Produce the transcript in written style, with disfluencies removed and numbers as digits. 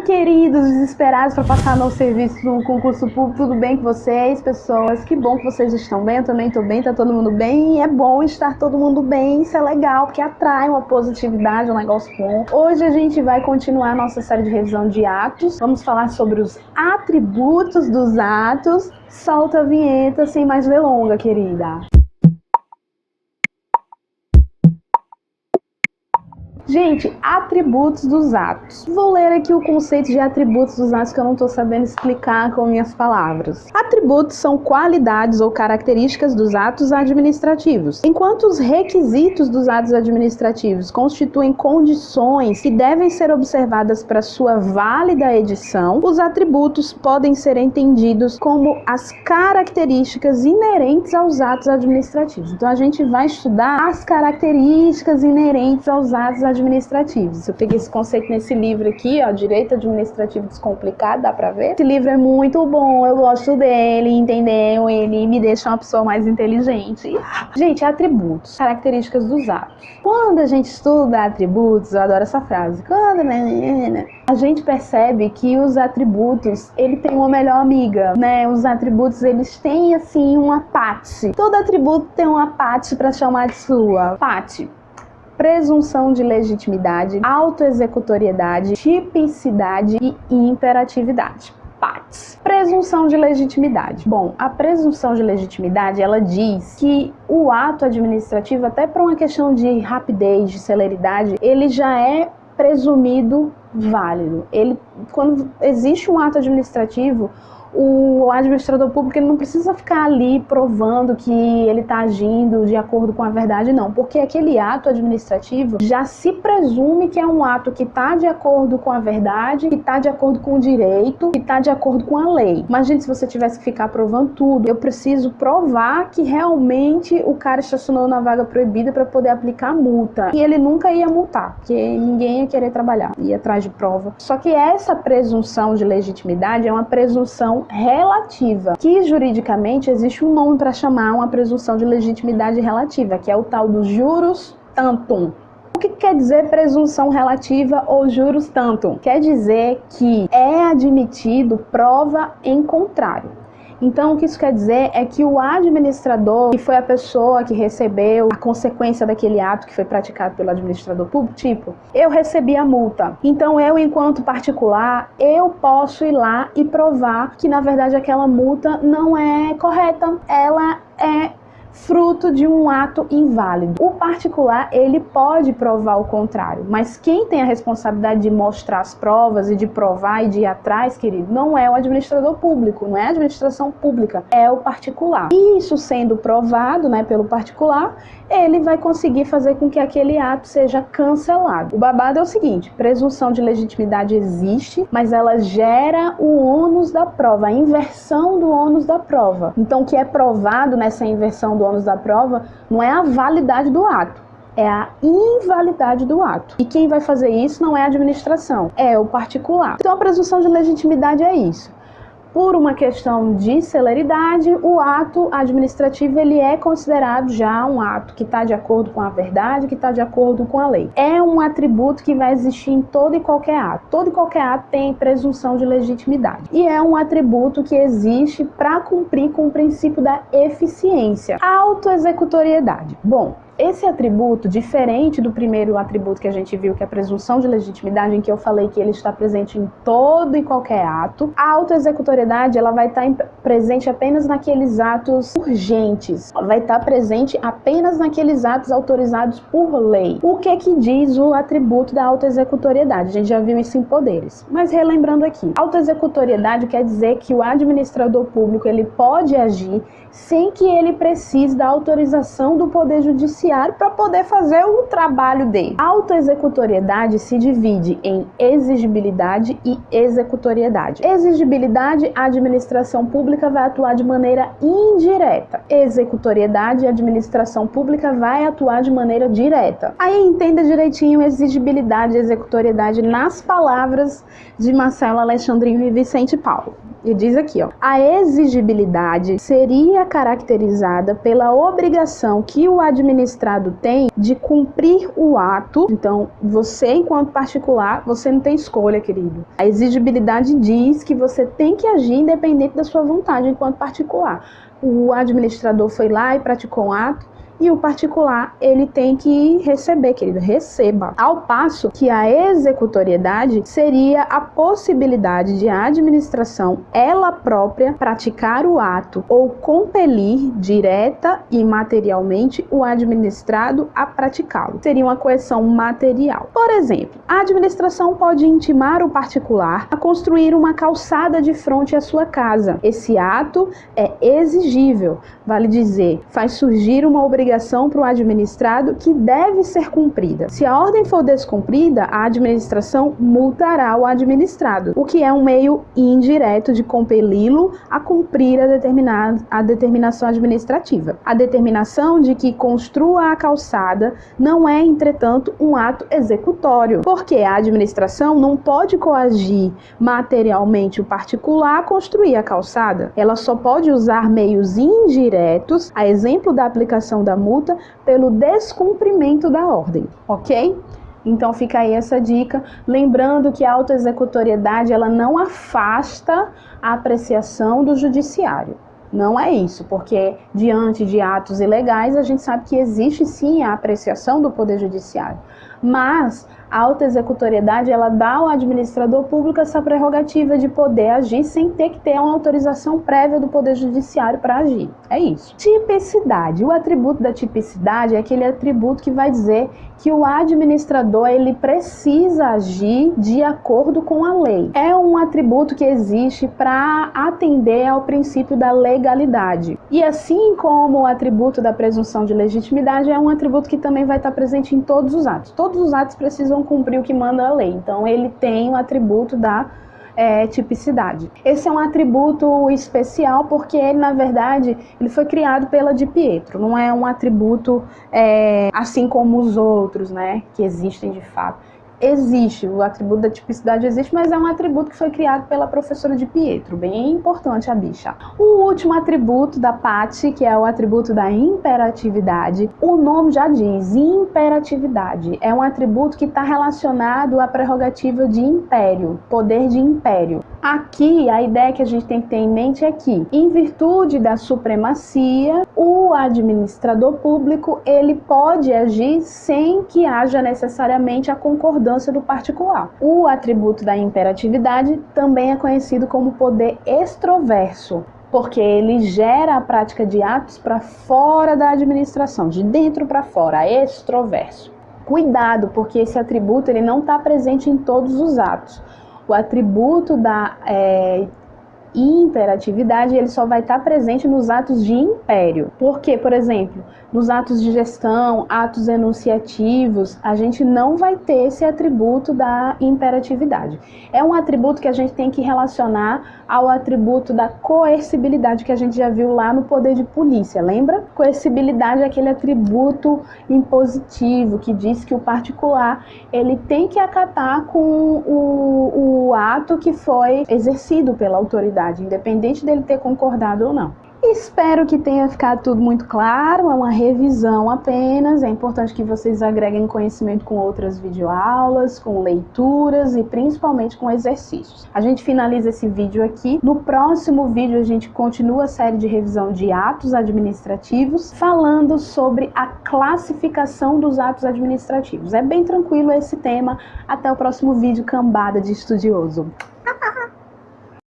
queridos desesperados para passar no serviço no concurso público, tudo bem com vocês, pessoas? Que bom que vocês estão bem, eu também estou bem, tá todo mundo bem, e é bom estar todo mundo bem, isso é legal, porque atrai uma positividade, um negócio bom. Hoje a gente vai continuar a nossa série de revisão de atos, vamos falar sobre os atributos dos atos. Solta a vinheta sem mais delonga, querida. Gente, atributos dos atos. Vou ler aqui o conceito de atributos dos atos que eu não estou sabendo explicar com minhas palavras. Atributos são qualidades ou características dos atos administrativos. Enquanto os requisitos dos atos administrativos constituem condições que devem ser observadas para sua válida edição, os atributos podem ser entendidos como as características inerentes aos atos administrativos. Então a gente vai estudar as características inerentes aos atos administrativos. Eu peguei esse conceito nesse livro aqui, ó, Direito Administrativo Descomplicado, dá pra ver? Esse livro é muito bom, eu gosto dele, entendeu? Ele me deixa uma pessoa mais inteligente. Gente, atributos, características dos atos. Quando a gente estuda atributos, eu adoro essa frase, a gente percebe que os atributos, ele tem uma melhor amiga, né? Os atributos, eles têm, assim, uma parte. Todo atributo tem uma parte pra chamar de sua. Parte. Presunção de legitimidade, autoexecutoriedade, tipicidade e imperatividade. Partes. Presunção de legitimidade. Bom, a presunção de legitimidade, ela diz que o ato administrativo, até por uma questão de rapidez, de celeridade, ele já é presumido válido. Quando existe um ato administrativo, o administrador público ele não precisa ficar ali provando que ele está agindo de acordo com a verdade, não. Porque aquele ato administrativo já se presume que é um ato que está de acordo com a verdade, que está de acordo com o direito, que está de acordo com a lei. Imagine se você tivesse que ficar provando tudo. Eu preciso provar que realmente o cara estacionou na vaga proibida para poder aplicar multa. E ele nunca ia multar, porque ninguém ia querer trabalhar, ia atrás de prova. Só que essa presunção de legitimidade é uma presunção relativa, que juridicamente existe um nome para chamar uma presunção de legitimidade relativa, que é o tal do juris tantum. O que quer dizer presunção relativa ou juris tantum? Quer dizer que é admitido prova em contrário. Então, o que isso quer dizer é que o administrador, que foi a pessoa que recebeu a consequência daquele ato que foi praticado pelo administrador público, tipo, eu recebi a multa. Então, eu, enquanto particular, eu posso ir lá e provar que, na verdade, aquela multa não é correta. Ela é fruto de um ato inválido. O particular, ele pode provar o contrário, mas quem tem a responsabilidade de mostrar as provas e de provar e de ir atrás, querido, não é o administrador público, não é a administração pública, é o particular. E isso sendo provado, né, pelo particular, ele vai conseguir fazer com que aquele ato seja cancelado. O babado é o seguinte, presunção de legitimidade existe, mas ela gera o ônus da prova, a inversão do ônus da prova. Então, o que é provado nessa inversão do ônus da prova não é a validade do ato, é a invalidade do ato. E quem vai fazer isso não é a administração, é o particular. Então, a presunção de legitimidade é isso. Por uma questão de celeridade, o ato administrativo ele é considerado já um ato que está de acordo com a verdade, que está de acordo com a lei. É um atributo que vai existir em todo e qualquer ato. Todo e qualquer ato tem presunção de legitimidade. E é um atributo que existe para cumprir com o princípio da eficiência. Autoexecutoriedade. Bom, esse atributo, diferente do primeiro atributo que a gente viu, que é a presunção de legitimidade, em que eu falei que ele está presente em todo e qualquer ato, a autoexecutoriedade ela vai estar presente apenas naqueles atos urgentes, vai estar presente apenas naqueles atos autorizados por lei. O que diz o atributo da autoexecutoriedade? A gente já viu isso em poderes, mas relembrando aqui, autoexecutoriedade quer dizer que o administrador público ele pode agir sem que ele precise da autorização do Poder Judiciário para poder fazer o trabalho dele. A autoexecutoriedade se divide em exigibilidade e executoriedade. Exigibilidade, a administração pública vai atuar de maneira indireta. Executoriedade, a administração pública vai atuar de maneira direta. Aí entenda direitinho exigibilidade e executoriedade nas palavras de Marcelo Alexandrino e Vicente Paulo. E diz aqui, ó, a exigibilidade seria caracterizada pela obrigação que o administrador administrado tem de cumprir o ato. Então, você, enquanto particular, você não tem escolha, querido. A exigibilidade diz que você tem que agir independente da sua vontade enquanto particular. O administrador foi lá e praticou um ato, e o particular, ele tem que receber, querido, receba. Ao passo que a executoriedade seria a possibilidade de a administração, ela própria, praticar o ato ou compelir direta e materialmente o administrado a praticá-lo. Seria uma coerção material. Por exemplo, a administração pode intimar o particular a construir uma calçada de frente à sua casa. Esse ato é exigível, vale dizer, faz surgir uma obrigação para o administrado que deve ser cumprida. Se a ordem for descumprida, a administração multará o administrado, o que é um meio indireto de compeli-lo a cumprir a determinação administrativa. A determinação de que construa a calçada não é, entretanto, um ato executório, porque a administração não pode coagir materialmente o particular a construir a calçada. Ela só pode usar meios indiretos, a exemplo da aplicação da multa, pelo descumprimento da ordem, ok? Então fica aí essa dica, lembrando que a autoexecutoriedade ela não afasta a apreciação do judiciário. Não é isso, porque diante de atos ilegais a gente sabe que existe sim a apreciação do Poder Judiciário, mas a autoexecutoriedade ela dá ao administrador público essa prerrogativa de poder agir sem ter que ter uma autorização prévia do Poder Judiciário para agir. É isso. Tipicidade. O atributo da tipicidade é aquele atributo que vai dizer que o administrador ele precisa agir de acordo com a lei. É um atributo que existe para atender ao princípio da legalidade. E assim como o atributo da presunção de legitimidade é um atributo que também vai estar presente em todos os atos. Todos os atos precisam cumprir o que manda a lei. Então, ele tem o atributo da tipicidade. Esse é um atributo especial porque ele, na verdade, ele foi criado pela Di Pietro. Não é um atributo assim como os outros, né, que existem de fato. Existe, o atributo da tipicidade existe, mas é um atributo que foi criado pela professora Di Pietro, bem importante a bicha. O último atributo da Paty, que é o atributo da imperatividade, o nome já diz, imperatividade, é um atributo que está relacionado à prerrogativa de império, poder de império. Aqui, a ideia que a gente tem que ter em mente é que, em virtude da supremacia, o administrador público, ele pode agir sem que haja necessariamente a concordância do particular. O atributo da imperatividade também é conhecido como poder extroverso, porque ele gera a prática de atos para fora da administração, de dentro para fora, extroverso. Cuidado, porque esse atributo ele não está presente em todos os atos. O atributo da imperatividade ele só vai estar presente nos atos de império. Porque, por exemplo, nos atos de gestão, atos enunciativos, a gente não vai ter esse atributo da imperatividade. É um atributo que a gente tem que relacionar ao atributo da coercibilidade que a gente já viu lá no poder de polícia, lembra? Coercibilidade é aquele atributo impositivo que diz que o particular ele tem que acatar com o ato que foi exercido pela autoridade, independente dele ter concordado ou não. Espero que tenha ficado tudo muito claro, é uma revisão apenas, é importante que vocês agreguem conhecimento com outras videoaulas, com leituras e principalmente com exercícios. A gente finaliza esse vídeo aqui, no próximo vídeo a gente continua a série de revisão de atos administrativos, falando sobre a classificação dos atos administrativos. É bem tranquilo esse tema, até o próximo vídeo, cambada de estudioso.